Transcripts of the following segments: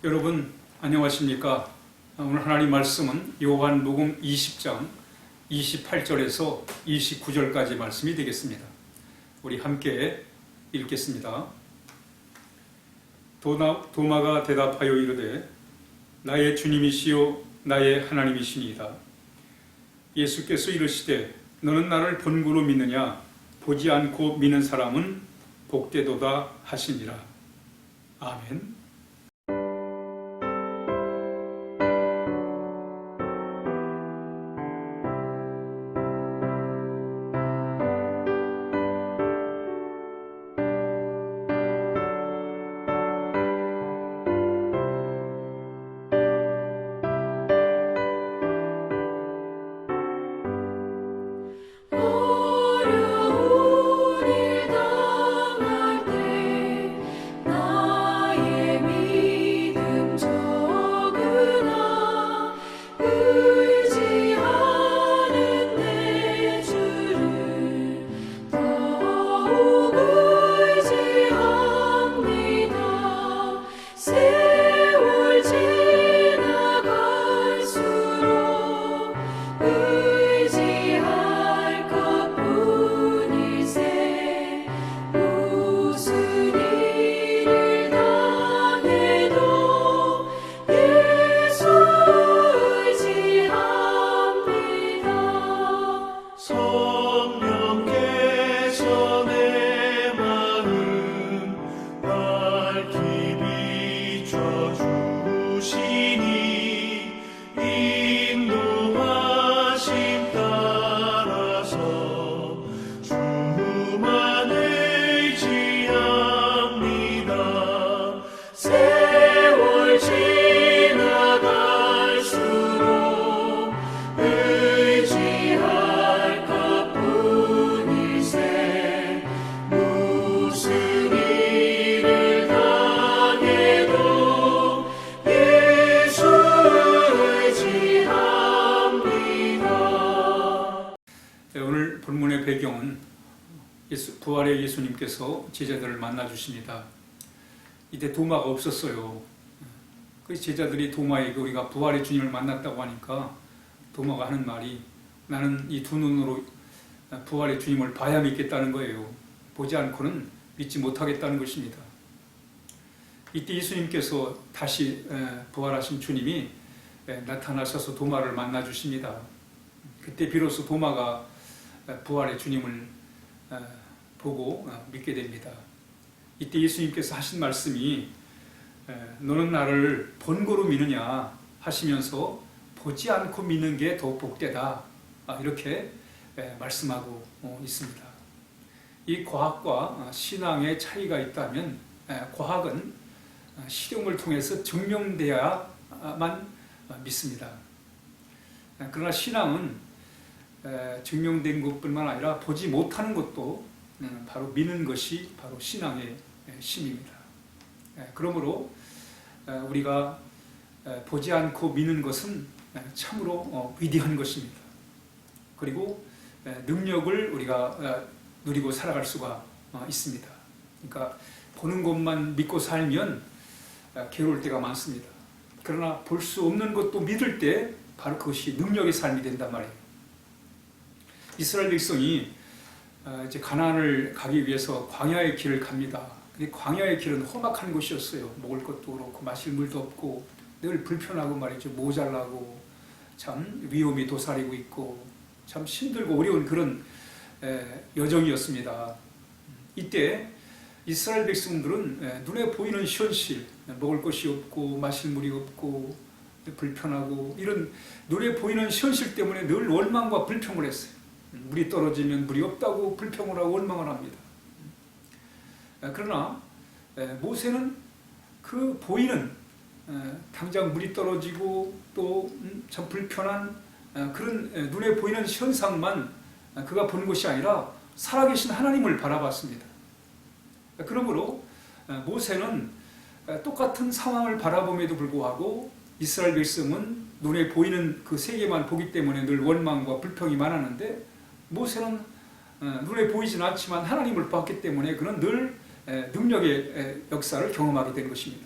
여러분 안녕하십니까? 오늘 하나님 말씀은 요한복음 20장 28절에서 29절까지 말씀이 되겠습니다. 우리 함께 읽겠습니다. 도마가 대답하여 이르되 나의 주님이시요 나의 하나님이시니이다. 예수께서 이르시되 너는 나를 본고로 믿느냐? 보지 않고 믿는 사람은 복되도다 하시니라. 아멘. 오늘 본문의 배경은 부활의 예수님께서 제자들을 만나 주십니다. 이때 도마가 없었어요. 그 제자들이 도마에게 우리가 부활의 주님을 만났다고 하니까 도마가 하는 말이 나는 이 두 눈으로 부활의 주님을 봐야 믿겠다는 거예요. 보지 않고는 믿지 못하겠다는 것입니다. 이때 예수님께서 다시 부활하신 주님이 나타나셔서 도마를 만나 주십니다. 그때 비로소 도마가 부활의 주님을 보고 믿게 됩니다. 이때 예수님께서 하신 말씀이 너는 나를 본고로 믿느냐 하시면서 보지 않고 믿는 게 더 복되다 이렇게 말씀하고 있습니다. 이 과학과 신앙의 차이가 있다면 과학은 실험을 통해서 증명되어야만 믿습니다. 그러나 신앙은 증명된 것뿐만 아니라 보지 못하는 것도 바로 믿는 것이 바로 신앙의 힘입니다. 그러므로 우리가 보지 않고 믿는 것은 참으로 위대한 것입니다. 그리고 능력을 우리가 누리고 살아갈 수가 있습니다. 그러니까 보는 것만 믿고 살면 괴로울 때가 많습니다. 그러나 볼 수 없는 것도 믿을 때 바로 그것이 능력의 삶이 된단 말이에요. 이스라엘 백성이 이제 가나안을 가기 위해서 광야의 길을 갑니다. 근데 광야의 길은 험악한 곳이었어요. 먹을 것도 그렇고 마실 물도 없고 늘 불편하고 말이죠. 모자라고 참 위험이 도사리고 있고 참 힘들고 어려운 그런 여정이었습니다. 이때 이스라엘 백성들은 눈에 보이는 현실, 먹을 것이 없고 마실 물이 없고 불편하고 이런 눈에 보이는 현실 때문에 늘 원망과 불평을 했어요. 물이 떨어지면 물이 없다고 불평을 하고 원망을 합니다. 그러나 모세는 그 보이는 당장 물이 떨어지고 또 참 불편한 그런 눈에 보이는 현상만 그가 보는 것이 아니라 살아계신 하나님을 바라봤습니다. 그러므로 모세는 똑같은 상황을 바라봄에도 불구하고 이스라엘 백성은 눈에 보이는 그 세계만 보기 때문에 늘 원망과 불평이 많았는데 모세는 눈에 보이진 않지만 하나님을 봤기 때문에 그는 늘 능력의 역사를 경험하게 된 것입니다.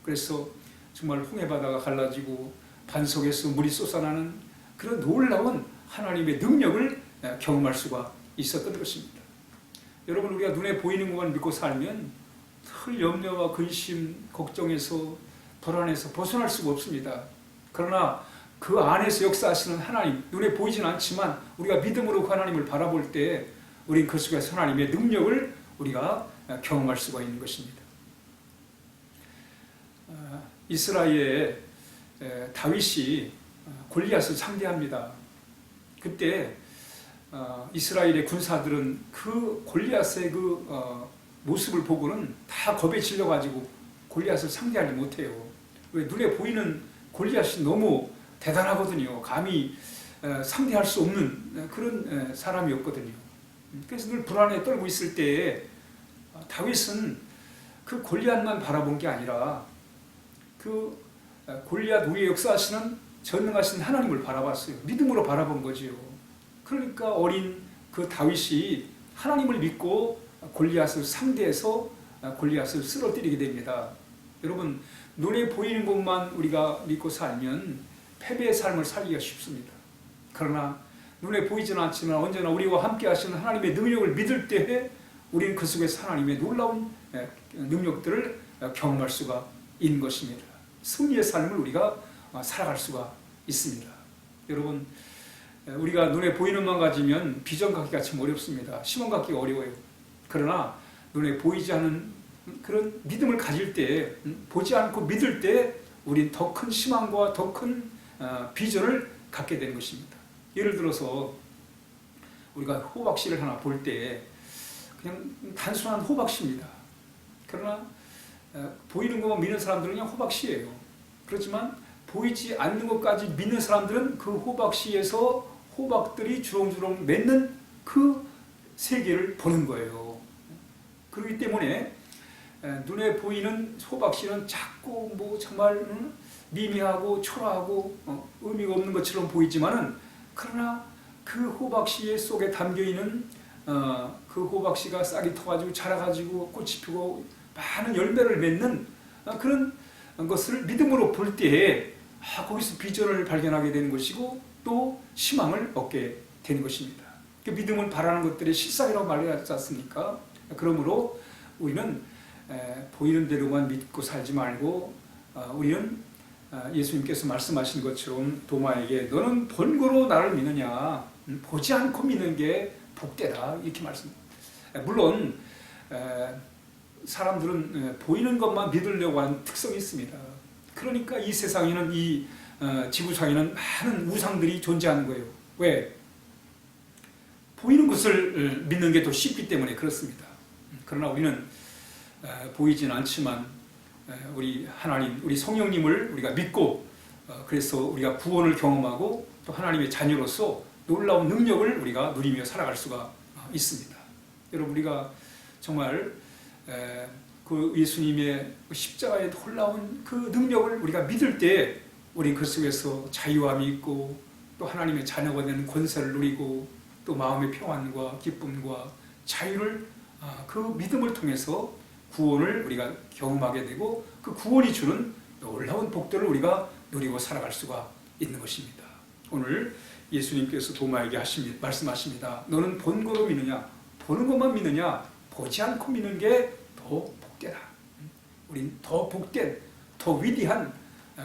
그래서 정말 홍해바다가 갈라지고 반석에서 물이 솟아나는 그런 놀라운 하나님의 능력을 경험할 수가 있었던 것입니다. 여러분, 우리가 눈에 보이는 것만 믿고 살면 늘 염려와 근심, 걱정에서 불안에서 벗어날 수가 없습니다. 그러나 그 안에서 역사하시는 하나님, 눈에 보이진 않지만 우리가 믿음으로 그 하나님을 바라볼 때 우리는 그 속에서 하나님의 능력을 우리가 경험할 수가 있는 것입니다. 이스라엘의 다윗이 골리앗을 상대합니다. 그때 이스라엘의 군사들은 그 골리앗의 그 모습을 보고는 다 겁에 질려가지고 골리앗을 상대하지 못해요. 왜? 눈에 보이는 골리앗이 너무 대단하거든요. 감히 상대할 수 없는 그런 사람이었거든요. 그래서 늘 불안에 떨고 있을 때에 다윗은 그 골리앗만 바라본 게 아니라 그 골리앗 위에 역사하시는 전능하신 하나님을 바라봤어요. 믿음으로 바라본 거지요. 그러니까 어린 그 다윗이 하나님을 믿고 골리앗을 상대해서 골리앗을 쓰러뜨리게 됩니다. 여러분, 눈에 보이는 것만 우리가 믿고 살면 패배의 삶을 살기가 쉽습니다. 그러나 눈에 보이지는 않지만 언제나 우리와 함께 하시는 하나님의 능력을 믿을 때에 우리는 그 속에서 하나님의 놀라운 능력들을 경험할 수가 있는 것입니다. 승리의 삶을 우리가 살아갈 수가 있습니다. 여러분, 우리가 눈에 보이는 만 가지면 비전 갖기가 참 어렵습니다. 희망 갖기가 어려워요. 그러나 눈에 보이지 않는 그런 믿음을 가질 때, 보지 않고 믿을 때 우린 더 큰 희망과 더 큰 비전을 갖게 되는 것입니다. 예를 들어서 우리가 호박씨를 하나 볼 때 그냥 단순한 호박씨입니다. 그러나 보이는 것만 믿는 사람들은 그냥 호박씨예요. 그렇지만 보이지 않는 것까지 믿는 사람들은 그 호박씨에서 호박들이 주렁주렁 맺는 그 세계를 보는 거예요. 그렇기 때문에 눈에 보이는 호박씨는 작고 뭐 정말 미미하고 초라하고 의미가 없는 것처럼 보이지만은, 그러나 그 호박씨 속에 담겨있는 그 호박씨가 싹이 터가지고 자라가지고 꽃이 피고 많은 열매를 맺는 그런 것을 믿음으로 볼 때에 거기서 비전을 발견하게 되는 것이고 또 희망을 얻게 되는 것입니다. 그 믿음은 바라는 것들의 실상이라고 말하지 않습니까? 그러므로 우리는 보이는 대로만 믿고 살지 말고 우리는 예수님께서 말씀하신 것처럼 도마에게 너는 본고로 나를 믿느냐, 보지 않고 믿는 게 복되다, 이렇게 말씀합니다. 물론 사람들은 보이는 것만 믿으려고 하는 특성이 있습니다. 그러니까 이 세상에는, 이 지구상에는 많은 우상들이 존재하는 거예요. 왜? 보이는 것을 믿는 게 더 쉽기 때문에 그렇습니다. 그러나 우리는 보이지는 않지만 우리 하나님, 우리 성령님을 우리가 믿고 그래서 우리가 구원을 경험하고 또 하나님의 자녀로서 놀라운 능력을 우리가 누리며 살아갈 수가 있습니다. 여러분, 우리가 정말 그 예수님의 십자가의 놀라운 그 능력을 우리가 믿을 때 우리 그 속에서 자유함이 있고 또 하나님의 자녀가 되는 권세를 누리고 또 마음의 평안과 기쁨과 자유를 그 믿음을 통해서 구원을 우리가 경험하게 되고 그 구원이 주는 놀라운 복들을 우리가 누리고 살아갈 수가 있는 것입니다. 오늘 예수님께서 도마에게 말씀하십니다. 너는 본고로 믿느냐, 보는 것만 믿느냐, 보지 않고 믿는 게 더 복되다. 우린 더 복된, 더 위대한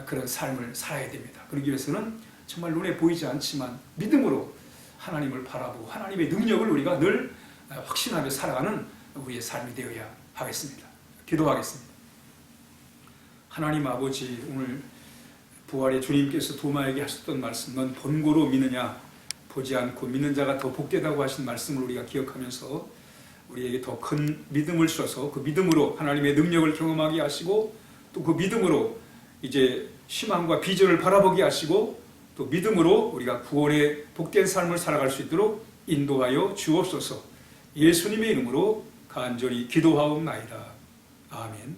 그런 삶을 살아야 됩니다. 그러기 위해서는 정말 눈에 보이지 않지만 믿음으로 하나님을 바라보고 하나님의 능력을 우리가 늘 확신하며 살아가는 우리의 삶이 되어야 하겠습니다. 기도하겠습니다. 하나님 아버지, 오늘 부활의 주님께서 도마에게 하셨던 말씀, 넌 본고로 믿느냐, 보지 않고 믿는 자가 더 복되다고 하신 말씀을 우리가 기억하면서 우리에게 더 큰 믿음을 주셔서 그 믿음으로 하나님의 능력을 경험하게 하시고 또 그 믿음으로 이제 희망과 비전을 바라보게 하시고 또 믿음으로 우리가 구원의 복된 삶을 살아갈 수 있도록 인도하여 주옵소서. 예수님의 이름으로 간절히 기도하옵나이다. 아멘.